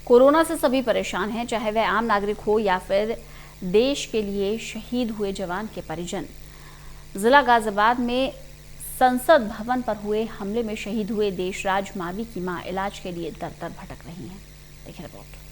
Corona से सभी परेशान हैं, चाहे वह आम नागरिक हो या फिर देश के लिए शहीद हुए जवान के परिजन। जिला गाजियाबाद में संसद भवन पर हुए हमले में शहीद हुए देशराज मावी की मां इलाज के लिए दर दर भटक रही हैं। देखिए रिपोर्ट।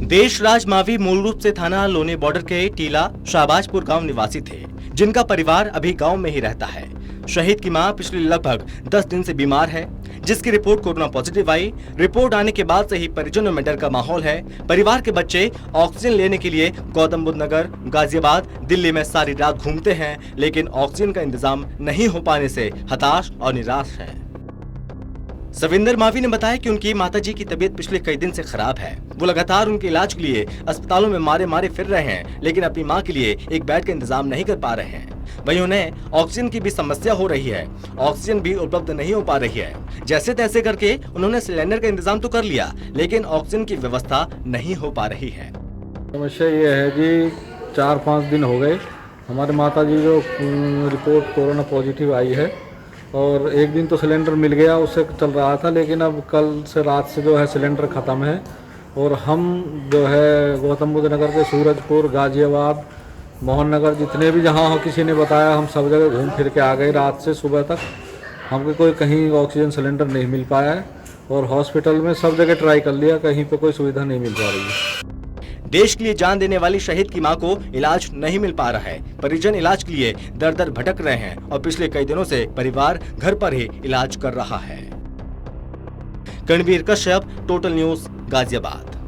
देशराज मावी मूल रूप से थाना लोनी बॉर्डर के टीला शाहबाजपुर गांव निवासी थे, जिनका परिवार अभी गांव में ही रहता है। शहीद की मां पिछले लगभग 10 दिन से बीमार है, जिसकी रिपोर्ट कोरोना पॉजिटिव आई। रिपोर्ट आने के बाद से ही परिजनों में डर का माहौल है। परिवार के बच्चे ऑक्सीजन लेने के लिए गौतम बुद्ध नगर, गाजियाबाद, दिल्ली में सारी रात घूमते हैं, लेकिन ऑक्सीजन का इंतजाम नहीं हो पाने से हताश और निराश है। सविंदर मावी ने बताया कि उनकी माताजी की तबीयत पिछले कई दिन से खराब है। वो लगातार उनके इलाज के लिए अस्पतालों में मारे मारे फिर रहे हैं, लेकिन अपनी मां के लिए एक बेड का इंतजाम नहीं कर पा रहे हैं। वहीं उन्हें ऑक्सीजन की भी समस्या हो रही है, ऑक्सीजन भी उपलब्ध नहीं हो पा रही है। जैसे तैसे करके उन्होंने सिलेंडर का इंतजाम तो कर लिया, लेकिन ऑक्सीजन की व्यवस्था नहीं हो पा रही है। समस्या ये है जी, 4-5 दिन हो गए हमारे माताजी जो रिपोर्ट कोरोना पॉजिटिव आई है, और एक दिन तो सिलेंडर मिल गया, उससे चल रहा था, लेकिन अब कल से रात से जो है सिलेंडर ख़त्म है। और हम जो है गौतम बुद्ध नगर के सूरजपुर, गाजियाबाद, मोहन नगर, जितने भी जहाँ हो किसी ने बताया, हम सब जगह घूम फिर के आ गए। रात से सुबह तक हमको कोई कहीं ऑक्सीजन सिलेंडर नहीं मिल पाया है, और हॉस्पिटल में सब जगह ट्राई कर लिया, कहीं पे कोई सुविधा नहीं मिल पा रही है। देश के लिए जान देने वाली शहीद की मां को इलाज नहीं मिल पा रहा है। परिजन इलाज के लिए दर दर भटक रहे हैं, और पिछले कई दिनों से परिवार घर पर ही इलाज कर रहा है। Karanveer Kashyap, total news, Ghaziabad.